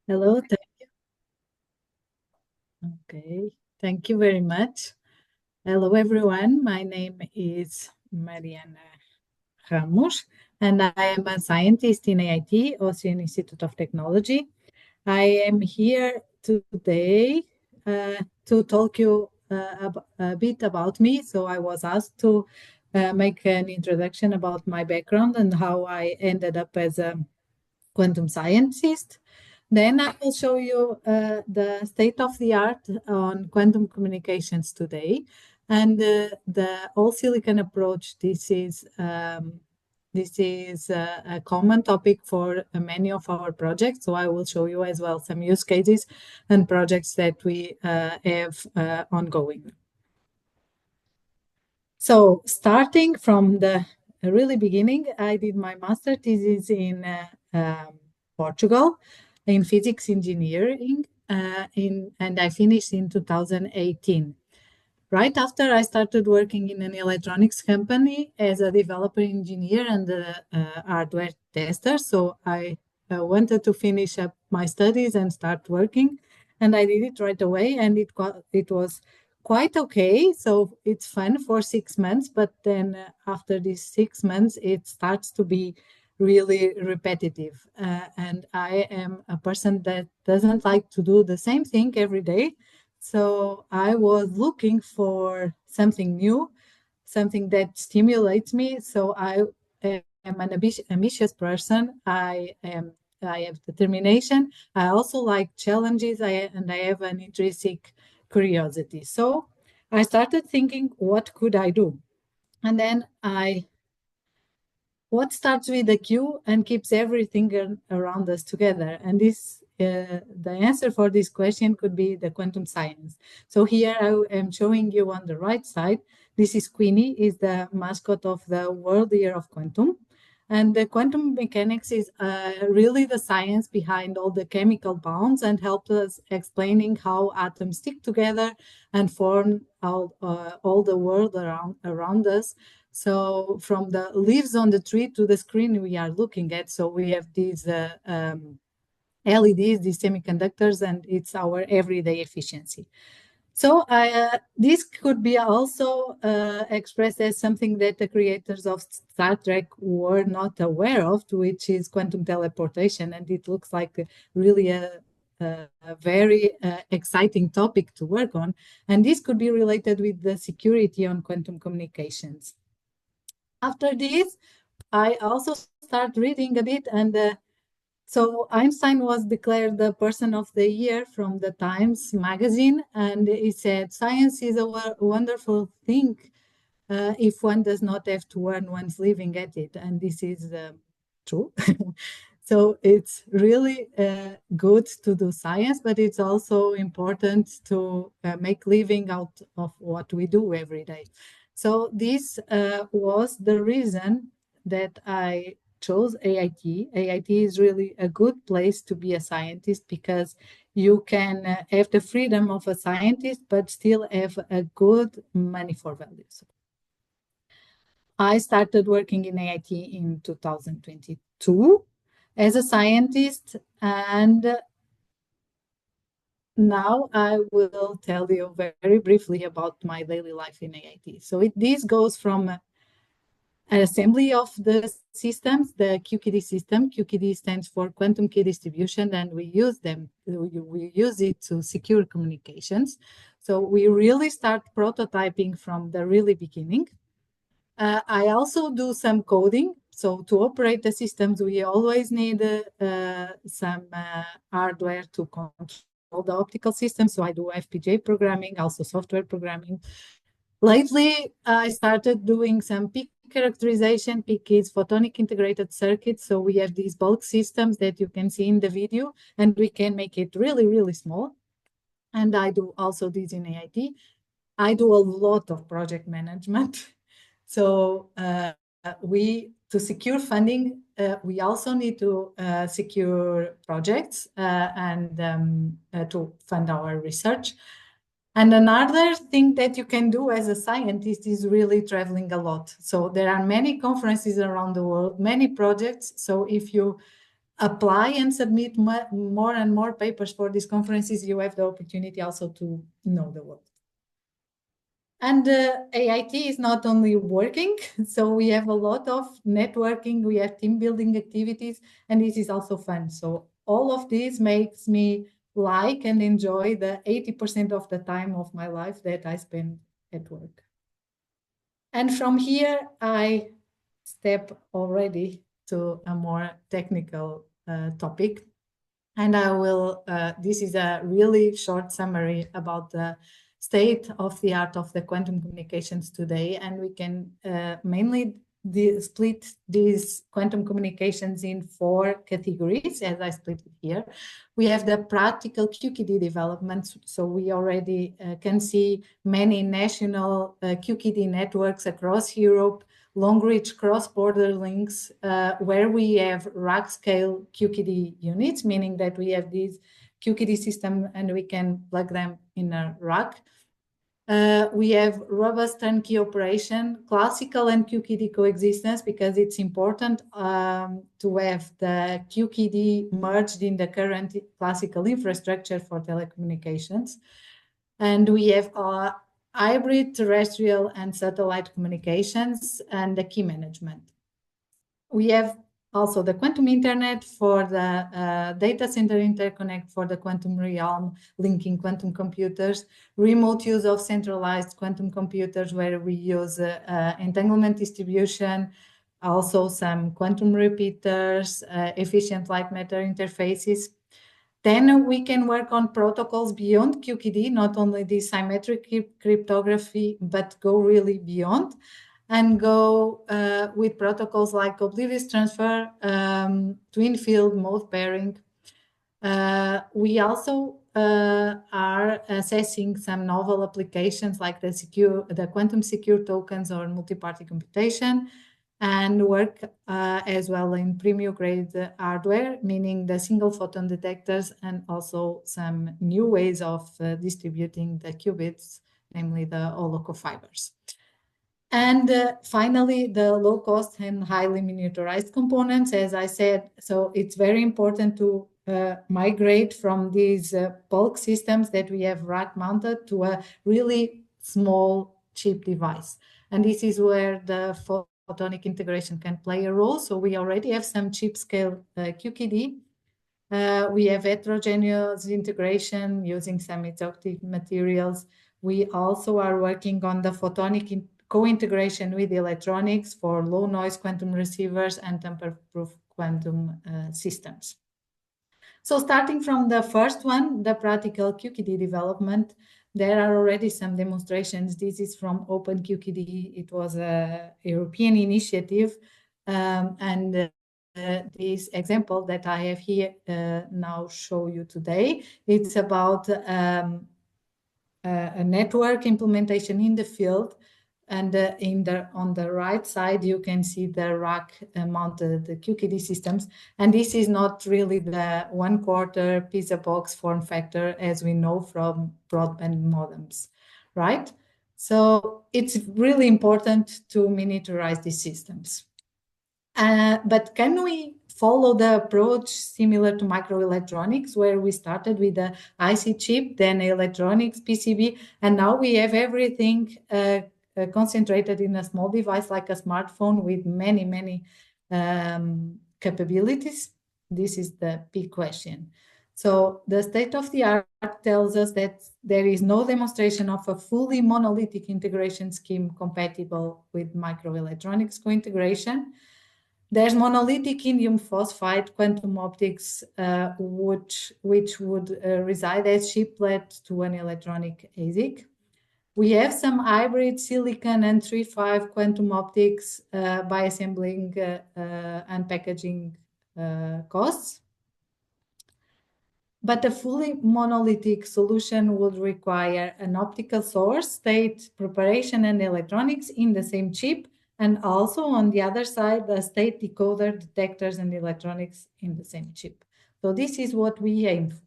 Hello. Okay. Thank you very much. Hello, everyone. My name is Mariana Ramos, and I am a scientist in AIT, Austrian Institute of Technology. I am here today to talk you a bit about me. So I was asked to make an introduction about my background and how I ended up as a quantum scientist. Then I will show you the state of the art on quantum communications today, and the all silicon approach. This is a common topic for many of our projects. So I will show you as well some use cases and projects that we have ongoing. So starting from the really beginning, I did my master thesis in Portugal in physics engineering, and I finished in 2018. Right after I started working in an electronics company as a developer engineer and a hardware tester. So I wanted to finish up my studies and start working, and I did it right away, and it was quite okay. So it's fun for 6 months, but then after these 6 months, it starts to be really repetitive. And I am a person that doesn't like to do the same thing every day. So I was looking for something new, something that stimulates me. So I am an ambitious person. I have determination. I also like challenges, and I have an intrinsic curiosity. So I started thinking, what could I do? And then what starts with a Q and keeps everything around us together? And the answer for this question could be the quantum science. So here I am showing you on the right side. This is Queenie, is the mascot of the World Year of Quantum. And the quantum mechanics is really the science behind all the chemical bonds and helps us explaining how atoms stick together and form all the world around us. So from the leaves on the tree to the screen we are looking at, so we have these LEDs, these semiconductors, and it's our everyday efficiency. So this could be also expressed as something that the creators of Star Trek were not aware of, which is quantum teleportation, and it looks like really a very exciting topic to work on. And this could be related with the security on quantum communications. After this, I also start reading a bit, and so Einstein was declared the person of the year from the Times magazine, and he said, "Science is a wonderful thing if one does not have to earn one's living at it," and this is true. So it's really good to do science, but it's also important to make living out of what we do every day. So this was the reason that I chose AIT. AIT is really a good place to be a scientist because you can have the freedom of a scientist, but still have a good money for values. I started working in AIT in 2022 as a scientist, and now I will tell you very briefly about my daily life in AIT. So this goes from an assembly of the systems, the QKD system. QKD stands for quantum key distribution, and we use it to secure communications. So we really start prototyping from the really beginning. I also do some coding. So to operate the systems, we always need some hardware to control the optical system. So I do FPGA programming, also software programming. Lately, I started doing some peak characterization. PIC is photonic integrated circuits. So we have these bulk systems that you can see in the video, and we can make it really, really small. And I do also this in AIT. I do a lot of project management. So to secure funding, we also need to secure projects and to fund our research. And another thing that you can do as a scientist is really traveling a lot. So there are many conferences around the world, many projects. So if you apply and submit more and more papers for these conferences, you have the opportunity also to know the world. And AIT is not only working, so we have a lot of networking, we have team building activities, and this is also fun. So all of this makes me like and enjoy the 80% of the time of my life that I spend at work. And from here, I step already to a more technical topic. And I will, this is a really short summary about the state of the art of the quantum communications today. And we can mainly split these quantum communications in 4 categories, as I split it here. We have the practical QKD developments. So we already can see many national QKD networks across Europe, long-reach cross-border links where we have rack-scale QKD units, meaning that we have these QKD system and we can plug them in a rack. We have robust turnkey operation, classical and QKD coexistence, because it's important to have the QKD merged in the current classical infrastructure for telecommunications. And we have hybrid terrestrial and satellite communications and the key management. We have also the quantum internet for the data center interconnect for the quantum realm, linking quantum computers, remote use of centralized quantum computers where we use entanglement distribution, also some quantum repeaters, efficient light matter interfaces. Then we can work on protocols beyond QKD, not only the symmetric cryptography, but go really beyond and go with protocols like oblivious transfer, twin field mode pairing. We also are assessing some novel applications like the quantum secure tokens or multi-party computation, and work as well in premium grade hardware, meaning the single photon detectors, and also some new ways of distributing the qubits, namely the holoco fibers. And finally, the low cost and highly miniaturized components, as I said, so it's very important to migrate from these bulk systems that we have rack mounted to a really small chip device. And this is where the photonic integration can play a role. So we already have some chip scale QKD. We have heterogeneous integration using some exotic materials. We also are working on the photonic co-integration with electronics for low noise quantum receivers and tamper-proof quantum systems. So starting from the first one, the practical QKD development, there are already some demonstrations. This is from OpenQKD. It was a European initiative. This example that I have here now show you today, it's about a network implementation in the field. And on the right side, you can see the rack mounted QKD systems. And this is not really the 1/4 pizza box form factor as we know from broadband modems, right? So it's really important to miniaturize these systems. But can we follow the approach similar to microelectronics, where we started with the IC chip, then electronics, PCB, and now we have everything concentrated in a small device like a smartphone with many, many capabilities? This is the big question. So the state of the art tells us that there is no demonstration of a fully monolithic integration scheme compatible with microelectronics co-integration. There's monolithic indium phosphide quantum optics, which would reside as chiplet to an electronic ASIC. We have some hybrid silicon and 3-5 quantum optics by assembling and packaging costs. But a fully monolithic solution would require an optical source, state preparation, and electronics in the same chip, and also on the other side, the state decoder, detectors, and electronics in the same chip. So this is what we aim for.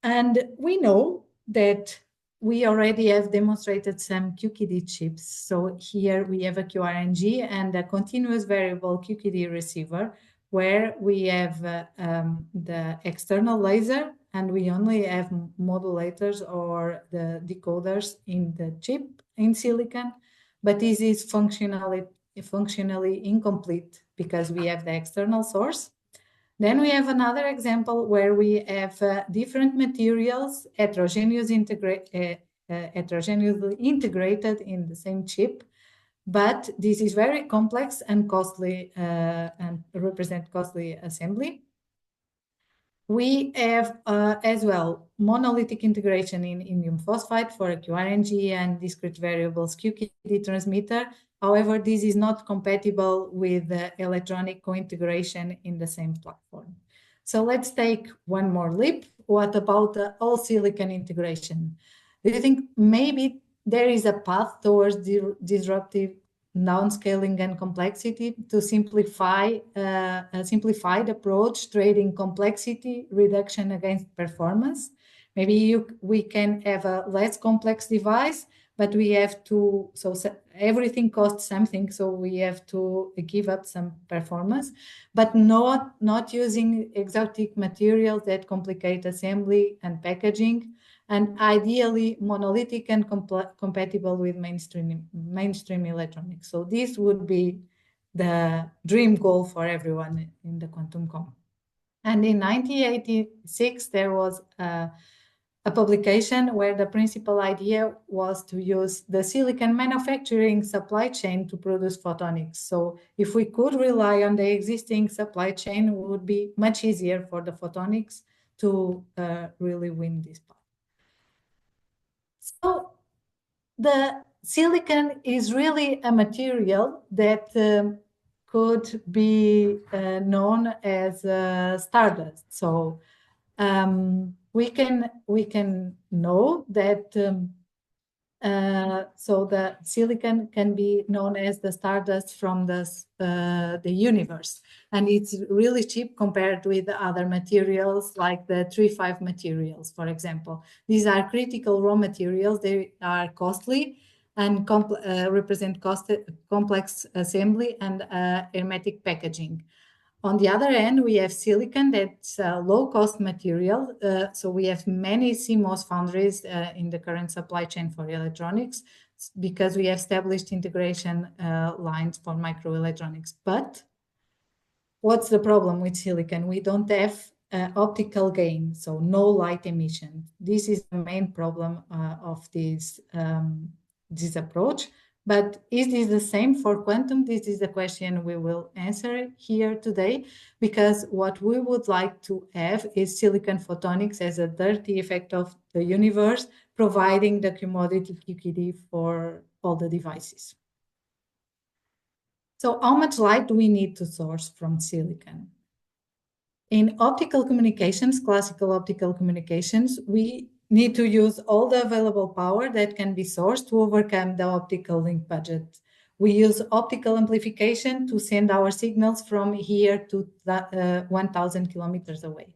And we know that we already have demonstrated some QKD chips. So here we have a QRNG and a continuous variable QKD receiver where we have the external laser and we only have modulators or the decoders in the chip in silicon, but this is functionally incomplete because we have the external source. Then we have another example where we have different materials heterogeneously integrated in the same chip, but this is very complex and costly and represent costly assembly. We have as well monolithic integration in indium phosphide for a QRNG and discrete variables QKD transmitter. However, this is not compatible with the electronic co-integration in the same platform. So let's take one more leap. What about the all silicon integration? Do you think maybe there is a path towards disruptive downscaling and complexity to simplify a simplified approach, trading complexity reduction against performance? Maybe we can have a less complex device, but we have to, so everything costs something, so we have to give up some performance, but not using exotic materials that complicate assembly and packaging, and ideally monolithic and compatible with mainstream electronics. So this would be the dream goal for everyone in the quantum com. And in 1986, there was a publication where the principal idea was to use the silicon manufacturing supply chain to produce photonics. So if we could rely on the existing supply chain, it would be much easier for the photonics to really win this part. So the silicon is really a material that could be known as stardust. So we can know that so the silicon can be known as the stardust from the universe, and it's really cheap compared with the other materials like the 3,5 materials, for example. These are critical raw materials. They are costly and represent complex assembly and hermetic packaging. On the other hand, we have silicon that's a low-cost material. So we have many CMOS foundries in the current supply chain for electronics because we have established integration lines for microelectronics. But what's the problem with silicon? We don't have optical gain, so no light emission. This is the main problem of this approach. But is this the same for quantum? This is the question we will answer here today, because what we would like to have is silicon photonics as a dirty effect of the universe, providing the commodity QKD for all the devices. So how much light do we need to source from silicon? In optical communications, classical optical communications, we need to use all the available power that can be sourced to overcome the optical link budget. We use optical amplification to send our signals from here to 1,000 kilometers away.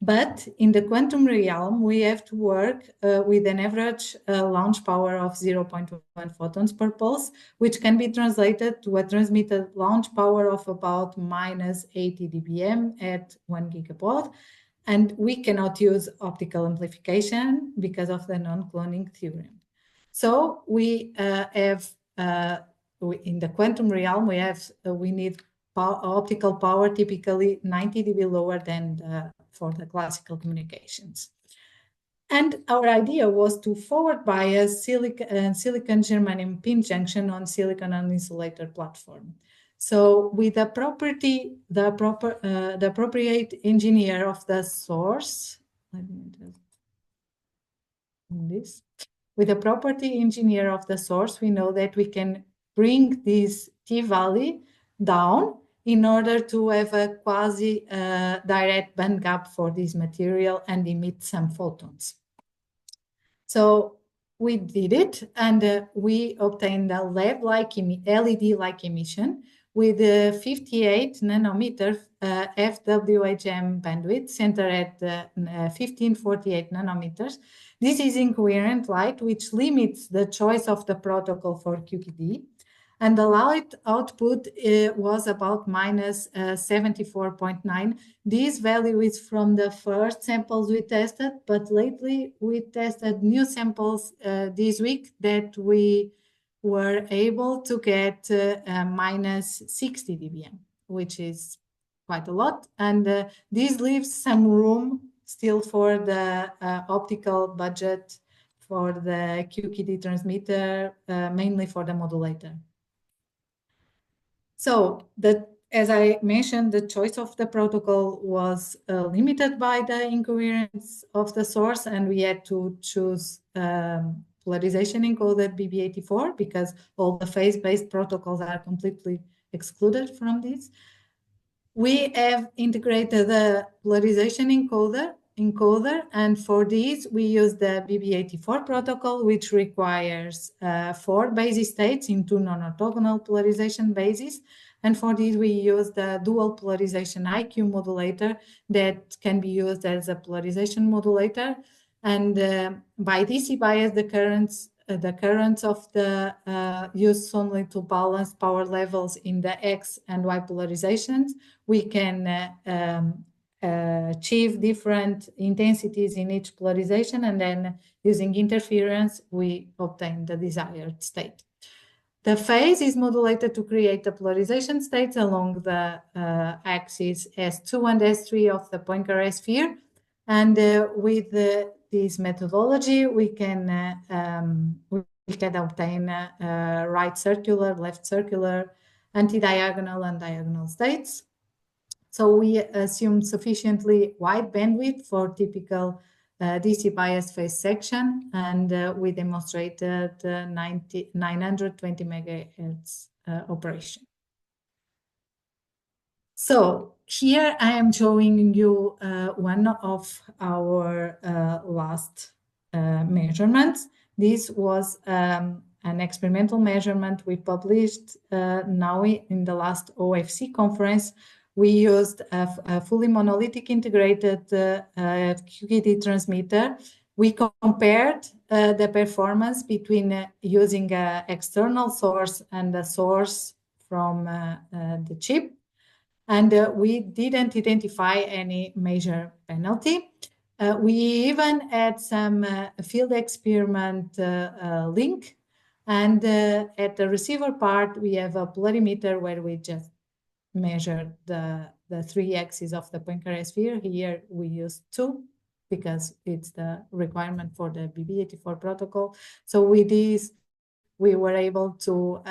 But in the quantum realm, we have to work with an average launch power of 0.1 photons per pulse, which can be translated to a transmitted launch power of about minus 80 dBm at 1 gigabaud. And we cannot use optical amplification because of the non-cloning theorem. So we have, in the quantum realm, we need optical power typically 90 dB lower than for the classical communications. And our idea was to forward bias silicon germanium pin junction on silicon uninsulator platform. So with the appropriate engineer of the source, let me just this. With the property engineer of the source, we know that we can bring this T-value down in order to have a quasi-direct band gap for this material and emit some photons. So we did it, and we obtained a LED-like emission with 58 nanometer FWHM bandwidth centered at 1548 nanometers. This is incoherent light, which limits the choice of the protocol for QKD. And the light output was about minus 74.9. This value is from the first samples we tested, but lately we tested new samples this week that we were able to get minus 60 dBm, which is quite a lot. And this leaves some room still for the optical budget for the QKD transmitter, mainly for the modulator. So as I mentioned, the choice of the protocol was limited by the incoherence of the source, and we had to choose polarization encoded BB84 because all the phase-based protocols are completely excluded from this. We have integrated the polarization encoder, and for this we use the BB84 protocol, which requires 4 basis states in 2 non-orthogonal polarization bases. And for this we use the dual polarization IQ modulator that can be used as a polarization modulator. And by DC bias, the currents of the used only to balance power levels in the X and Y polarizations, we can achieve different intensities in each polarization, and then using interference, we obtain the desired state. The phase is modulated to create the polarization states along the axis S2 and S3 of the Poincare sphere. And with this methodology, we can obtain right circular, left circular, anti-diagonal and diagonal states. So we assume sufficiently wide bandwidth for typical DC bias phase section, and we demonstrated 920 megahertz operation. So here I am showing you one of our last measurements. This was an experimental measurement we published now in the last OFC conference. We used a fully monolithic integrated QKD transmitter. We compared the performance between using an external source and a source from the chip. And we didn't identify any major penalty. We even had some field experiment link. And at the receiver part, we have a polarimeter where we just measure the 3 axes of the Poincare sphere. Here we use 2 because it's the requirement for the BB84 protocol. So with this, we were able to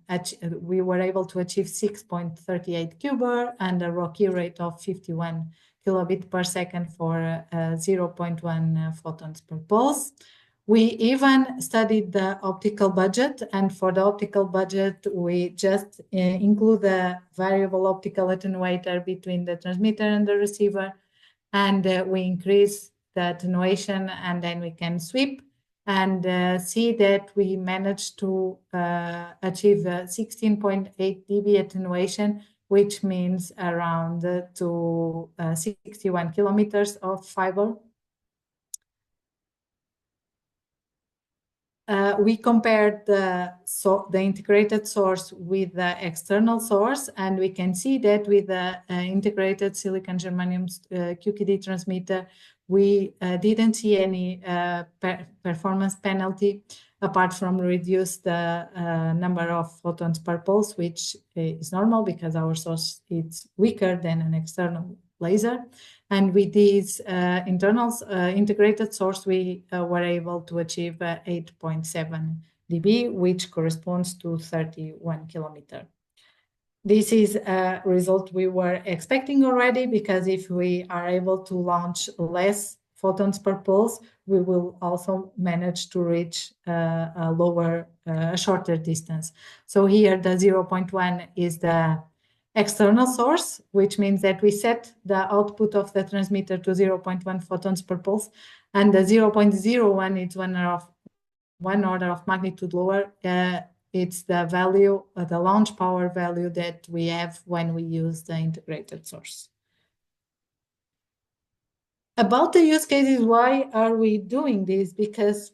achieve 6.38 QBER and a Rocky rate of 51 kilobit per second for 0.1 photons per pulse. We even studied the optical budget, and for the optical budget, we just include the variable optical attenuator between the transmitter and the receiver, and we increase the attenuation, and then we can sweep and see that we managed to achieve 16.8 dB attenuation, which means around to 61 kilometers of fiber. We compared the integrated source with the external source, and we can see that with the integrated silicon germanium QKD transmitter, we didn't see any performance penalty apart from reduce the number of photons per pulse, which is normal because our source is weaker than an external laser. And with this integrated source, we were able to achieve 8.7 dB, which corresponds to 31 kilometers. This is a result we were expecting already, because if we are able to launch less photons per pulse, we will also manage to reach a shorter distance. So here the 0.1 is the external source, which means that we set the output of the transmitter to 0.1 photons per pulse, and the 0.01 is one order of magnitude lower. It's the value, the launch power value that we have when we use the integrated source. About the use cases, why are we doing this? Because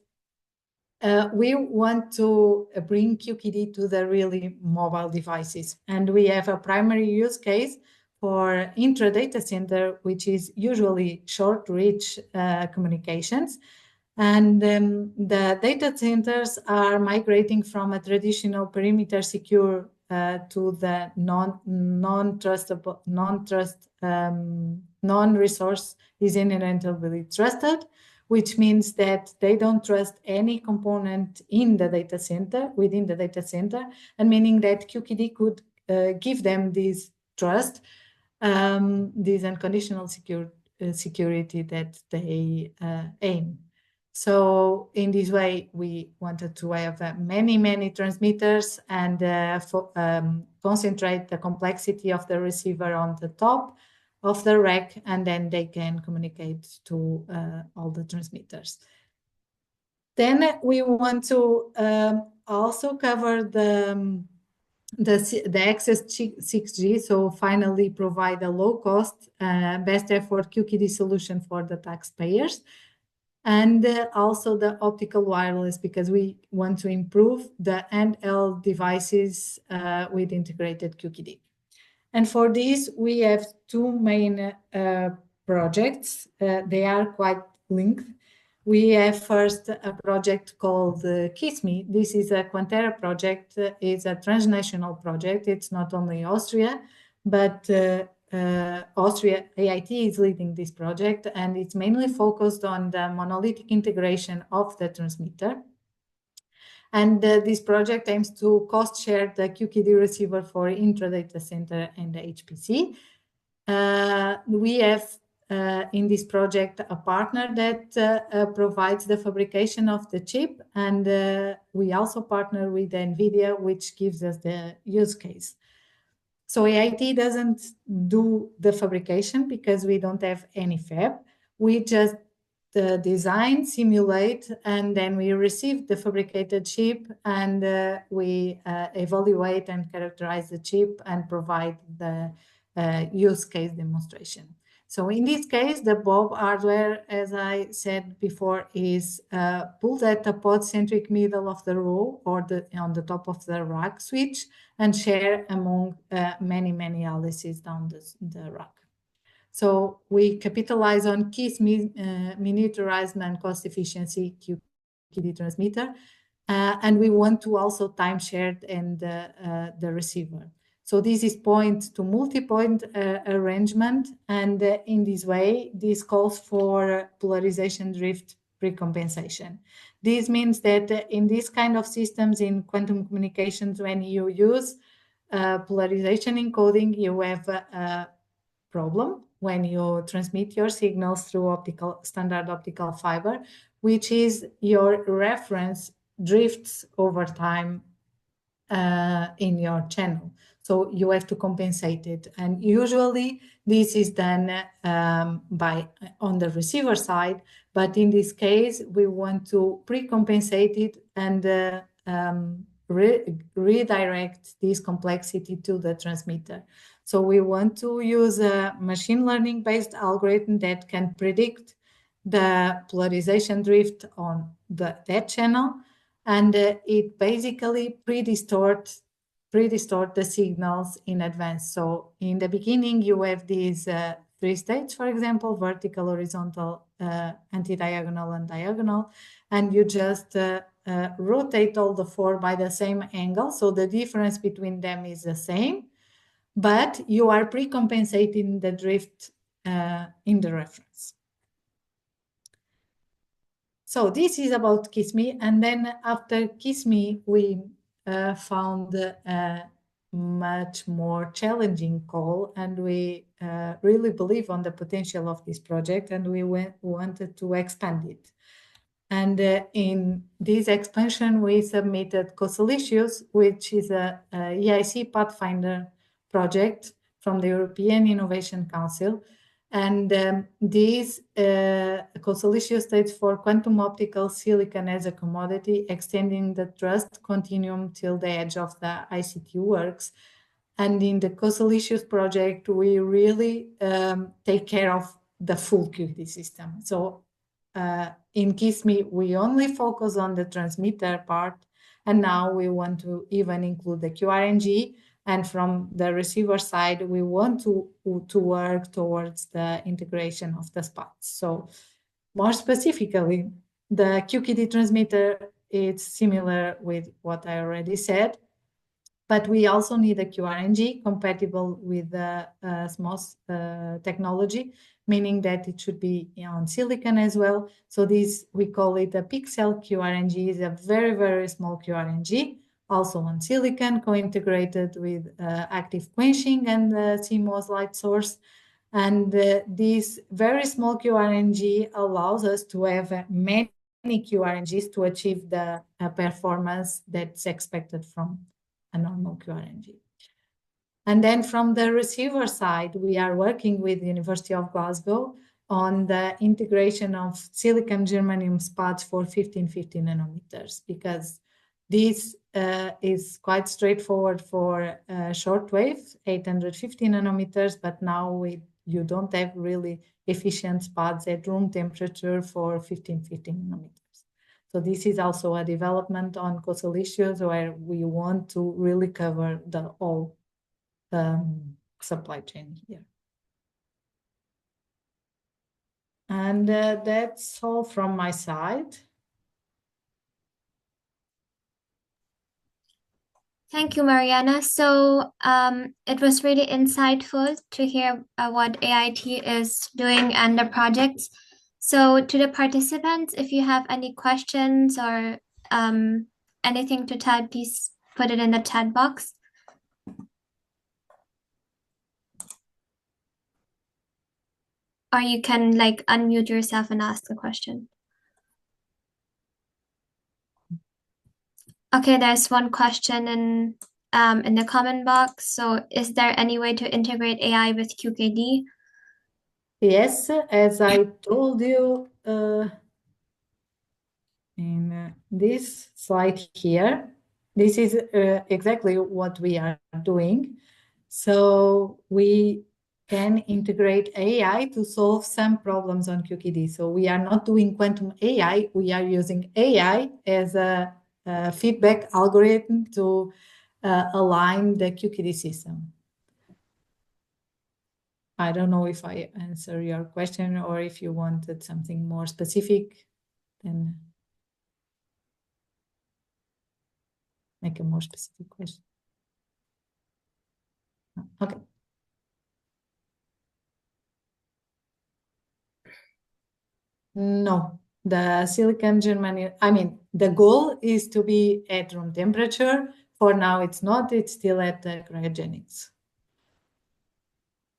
we want to bring QKD to the really mobile devices. And we have a primary use case for intra-data center, which is usually short-reach communications. And the data centers are migrating from a traditional perimeter secure to the non-resource is inherently trusted, which means that they don't trust any component in the data center, within the data center, and meaning that QKD could give them this trust, this unconditional security that they aim. So in this way, we wanted to have many transmitters and concentrate the complexity of the receiver on the top of the rack, and then they can communicate to all the transmitters. Then we want to also cover the access 6G, so finally provide a low-cost, best effort QKD solution for the taxpayers, and also the optical wireless, because we want to improve the handheld devices with integrated QKD. And for this, we have two main projects. They are quite linked. We have first a project called KISME. This is a Quantera project. It's a transnational project. It's not only Austria, but Austria AIT is leading this project, and it's mainly focused on the monolithic integration of the transmitter. And this project aims to cost share the QKD receiver for intra-data center and the HPC. We have in this project a partner that provides the fabrication of the chip, and we also partner with NVIDIA, which gives us the use case. So AIT doesn't do the fabrication because we don't have any fab. We just design, simulate, and then we receive the fabricated chip, and we evaluate and characterize the chip and provide the use case demonstration. So in this case, the Bob hardware, as I said before, is pulled at the pod-centric middle of the row or on the top of the rack switch and share among many LSCs down the rack. So we capitalize on KISS miniaturized and cost efficiency QKD transmitter, and we want to also time share and the receiver. So this is point to multi-point arrangement, and in this way, this calls for polarization drift precompensation. This means that in this kind of systems in quantum communications, when you use polarization encoding, you have a problem when you transmit your signals through standard optical fiber, which is your reference drifts over time in your channel. So you have to compensate it. And usually this is done on the receiver side, but in this case, we want to pre-compensate it and redirect this complexity to the transmitter. So we want to use a machine learning based algorithm that can predict the polarization drift on that channel, and it basically pre-distort the signals in advance. So in the beginning, you have these three states, for example, vertical, horizontal, anti-diagonal, and diagonal, and you just rotate all the four by the same angle. So the difference between them is the same, but you are pre-compensating the drift in the reference. So this is about KISME, and then after KISME, we found a much more challenging call, and we really believe on the potential of this project, and we wanted to expand it. And in this expansion, we submitted COSALICIOS, which is a EIC Pathfinder project from the European Innovation Council. And this COSALICIOS states for quantum optical silicon as a commodity, extending the trust continuum till the edge of the ICT works. And in the COSALICIOS project, we really take care of the full QKD system. So in QISMI, we only focus on the transmitter part, and now we want to even include the QRNG. And from the receiver side, we want to work towards the integration of the spots. So more specifically, the QKD transmitter is similar with what I already said, but we also need a QRNG compatible with the SMOS technology, meaning that it should be on silicon as well. So this, we call it a pixel QRNG, is a very, very small QRNG, also on silicon, co-integrated with active quenching and CMOS light source. And this very small QRNG allows us to have many QRNGs to achieve the performance that's expected from a normal QRNG. And then from the receiver side, we are working with the University of Glasgow on the integration of silicon germanium spots for 1550 nanometers, because this is quite straightforward for shortwave, 850 nanometers, but now you don't have really efficient spots at room temperature for 1550 nanometers. So this is also a development on COSAL issues where we want to really cover the whole supply chain here. And that's all from my side. Thank you, Mariana. So it was really insightful to hear what AIT is doing and the projects. So to the participants, if you have any questions or anything to type, please put it in the chat box. Or you can like unmute yourself and ask a question. Okay, there's one question in the comment box. So is there any way to integrate AI with QKD? Yes, as I told you in this slide here, this is exactly what we are doing. So we can integrate AI to solve some problems on QKD. So we are not doing quantum AI, we are using AI as a feedback algorithm to align the QKD system. I don't know if I answer your question or if you wanted something more specific, then make a more specific question. Okay. No, the silicon germanium, I mean, the goal is to be at room temperature. For now, it's not, it's still at cryogenics.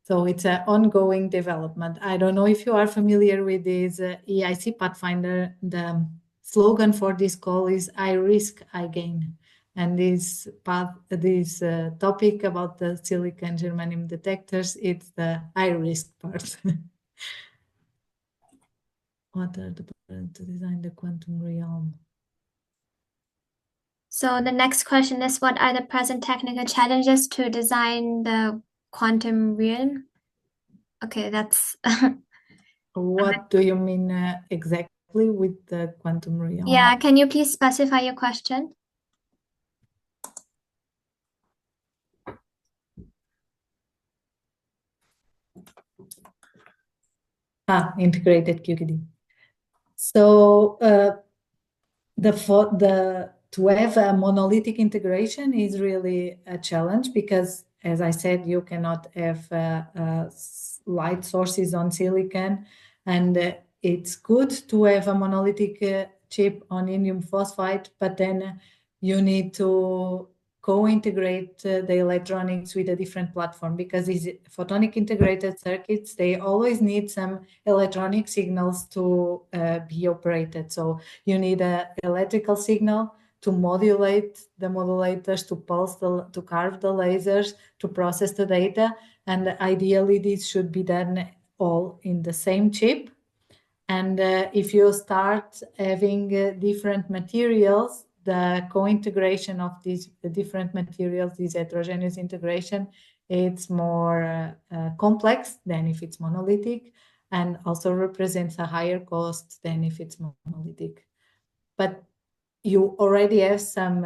So it's an ongoing development. I don't know if you are familiar with this EIC Pathfinder. The slogan for this call is I risk, I gain. And this topic about the silicon germanium detectors, it's the I risk part. What are the plans to design the quantum realm? So the next question is, what are the present technical challenges to design the quantum realm? Okay, that's... What do you mean exactly with the quantum realm? Yeah, can you please specify your question? Integrated QKD. So to have a monolithic integration is really a challenge because, as I said, you cannot have light sources on silicon, and it's good to have a monolithic chip on indium phosphide, but then you need to co-integrate the electronics with a different platform because these photonic integrated circuits, they always need some electronic signals to be operated. So you need an electrical signal to modulate the modulators, to pulse, to carve the lasers, to process the data. And ideally, this should be done all in the same chip. And if you start having different materials, the co-integration of these different materials, this heterogeneous integration, it's more complex than if it's monolithic. and also represents a higher cost than if it's monolithic. But you already have some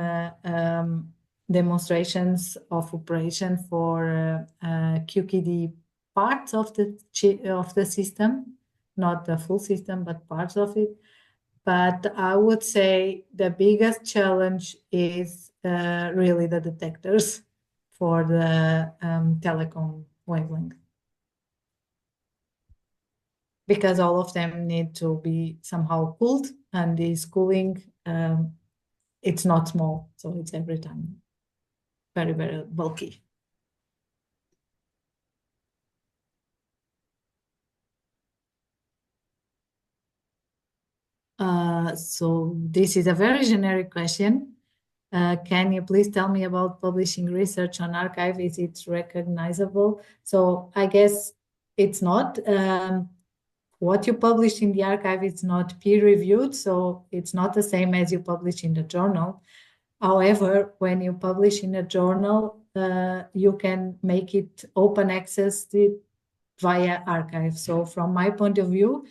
demonstrations of operation for QKD parts of the system, not the full system, but parts of it. But I would say the biggest challenge is really the detectors for the telecom wavelength, because all of them need to be somehow cooled, and this cooling, it's not small, so it's every time very, very bulky. So this is a very generic question. Can you please tell me about publishing research on archive? Is it recognizable? So I guess it's not. What you publish in the archive is not peer-reviewed, so it's not the same as you publish in the journal. However, when you publish in a journal, you can make it open access via archive. So from my point of view,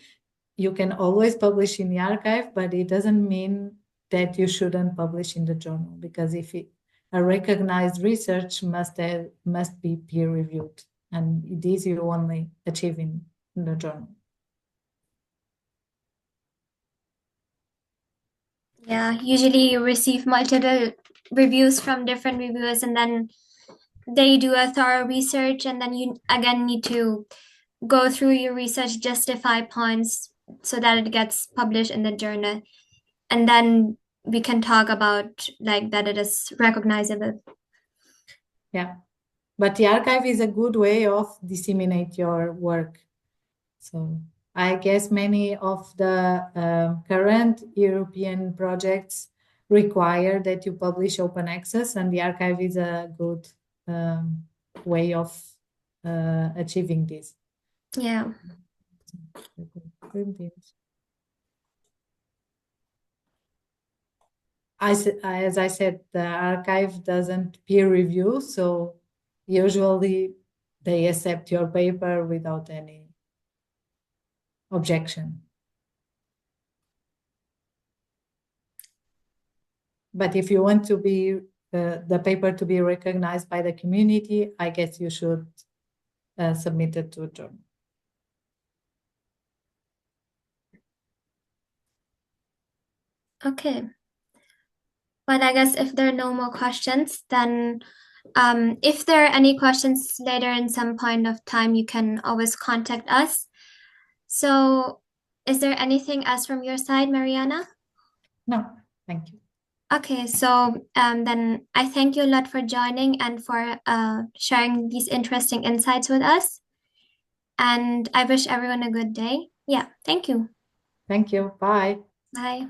you can always publish in the archive, but it doesn't mean that you shouldn't publish in the journal, because a recognized research must be peer reviewed, and this you only achieve in the journal. Yeah, usually you receive multiple reviews from different reviewers, and then they do a thorough research, and then you again need to go through your research, justify points so that it gets published in the journal. And then we can talk about like that it is recognizable. Yeah, but the archive is a good way of disseminate your work. So I guess many of the current European projects require that you publish open access, and the archive is a good way of achieving this. Yeah. As I said, the archive doesn't peer review, so usually they accept your paper without any objection. But if you want to be the paper to be recognized by the community, I guess you should submit it to a journal. Okay. Well, I guess if there are no more questions, then if there are any questions later in some point of time, you can always contact us. So is there anything else from your side, Mariana? No, thank you. Okay, so then I thank you a lot for joining and for sharing these interesting insights with us. And I wish everyone a good day. Yeah, thank you. Thank you. Bye. Bye.